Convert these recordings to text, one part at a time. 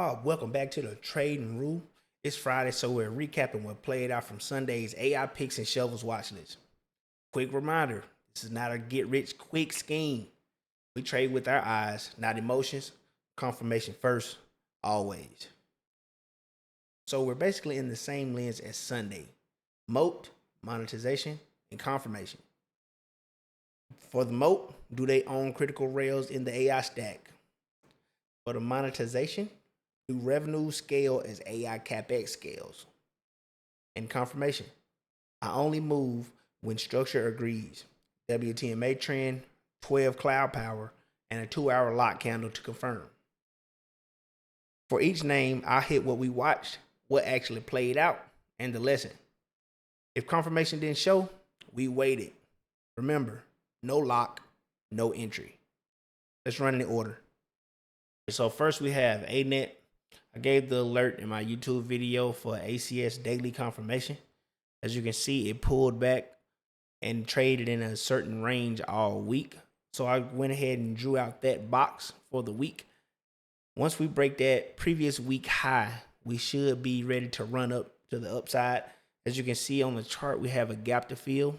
y'all? Welcome back to the Trading Roux. It's Friday, so we're recapping what played out from Sunday's AI picks and shovels watch list. Quick reminder, this is not a get-rich-quick scheme. We trade with our eyes, not emotions. Confirmation first, always. So we're basically in the same lens as Sunday. Moat, monetization, and confirmation. For the moat, do they own critical rails in the AI stack? For the monetization, do revenue scale as AI CapEx scales? And confirmation, I only move when structure agrees. WTMA trend, 12 cloud power, and a 2-hour lock candle to confirm. For each name, I hit what we watched, what actually played out, and the lesson. If confirmation didn't show, we waited. Remember, no lock, no entry. Let's run in order. So first we have ANET. I gave the alert in my YouTube video for ACS daily confirmation. As you can see, it pulled back and traded in a certain range all week. So I went ahead and drew out that box for the week. Once we break that previous week high, we should be ready to run up to the upside. As you can see on the chart, we have a gap to fill.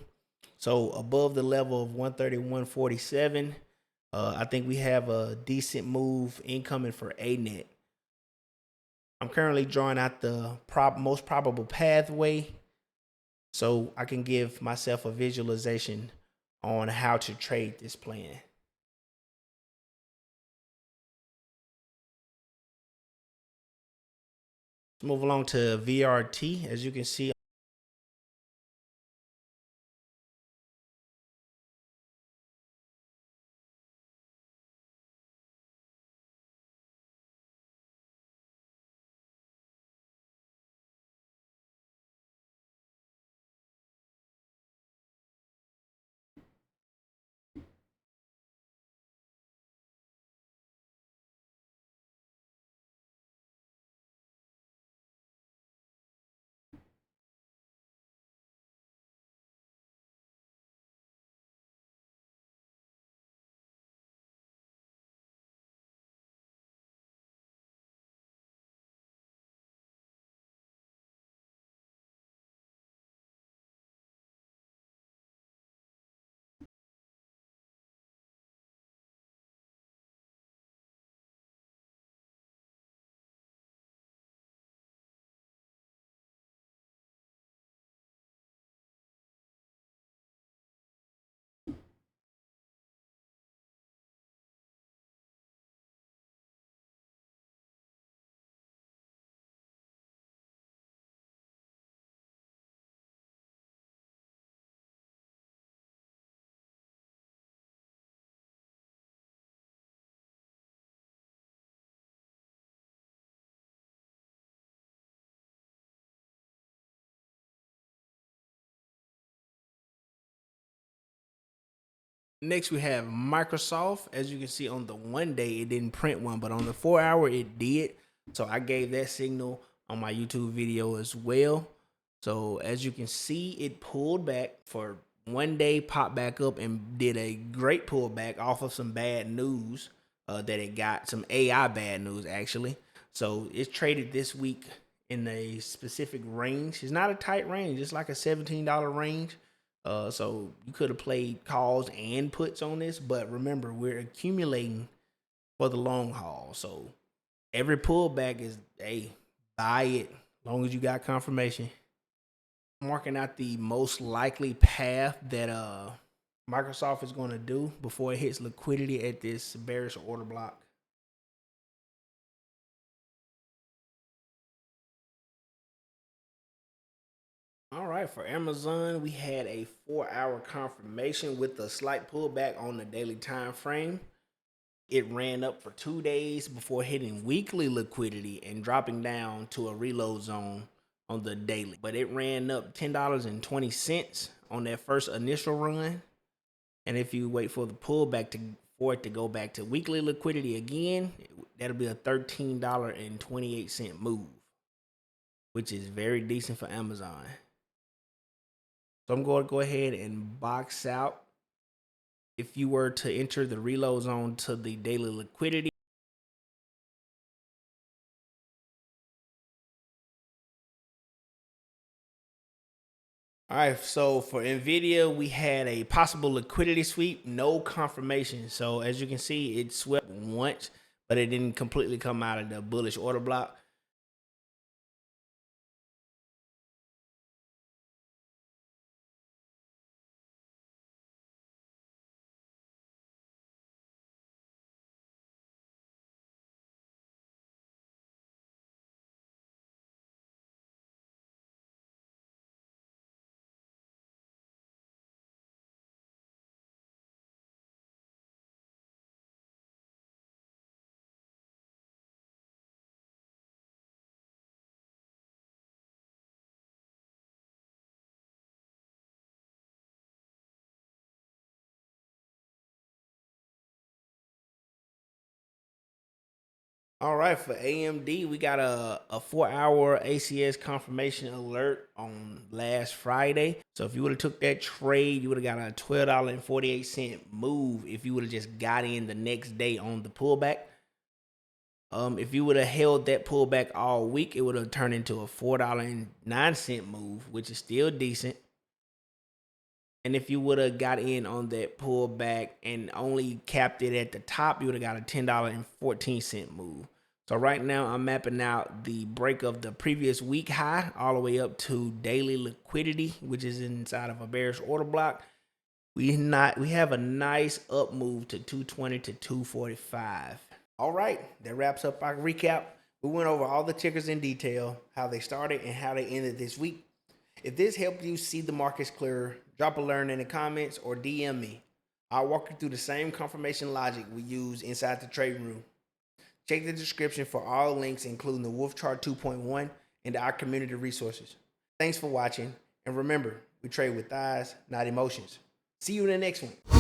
So above the level of 131.47, I think we have a decent move incoming for ANET. I'm currently drawing out the most probable pathway so I can give myself a visualization on how to trade this plan. Let's move along to VRT. As you can see, next we have Microsoft. As you can see on the 1 day, it didn't print one, but on the 4-hour, it did. So I gave that signal on my YouTube video as well. So as you can see, it pulled back for 1 day, popped back up and did a great pullback off of some bad news that it got, some AI bad news actually. So it's traded this week in a specific range. It's not a tight range. It's like a $17 range. So you could have played calls and puts on this, but remember, we're accumulating for the long haul. So every pullback is, hey, buy it as long as you got confirmation. Marking out the most likely path that Microsoft is going to do before it hits liquidity at this bearish order block. All right, for Amazon, we had a 4-hour confirmation with a slight pullback on the daily time frame. It ran up for 2 days before hitting weekly liquidity and dropping down to a reload zone on the daily. But it ran up $10.20 on that first initial run. And if you wait for the pullback for it to go back to weekly liquidity again, that'll be a $13.28 move, which is very decent for Amazon. So I'm going to go ahead and box out. If you were to enter the reload zone to the daily liquidity, All right, so for NVIDIA, we had a possible liquidity sweep, no confirmation. So as you can see, it swept once, but it didn't completely come out of the bullish order block. All right, for AMD, we got a 4-hour ACS confirmation alert on last Friday. So if you would have took that trade, you would have got a $12.48 move if you would have just got in the next day on the pullback. If you would have held that pullback all week, it would have turned into a $4.09 move, which is still decent. And if you would have got in on that pullback and only capped it at the top, you would have got a $10.14 move. So right now I'm mapping out the break of the previous week high all the way up to daily liquidity, which is inside of a bearish order block. We have a nice up move to 220 to 245. All right, that wraps up our recap. We went over all the tickers in detail, how they started and how they ended this week. If this helped you see the markets clearer, drop a learn in the comments or DM me. I'll walk you through the same confirmation logic we use inside the Trading Roux. Check the description for all links, including the Wolf Chart 2.1 and our community resources. Thanks for watching, and remember, we trade with eyes, not emotions. See you in the next one.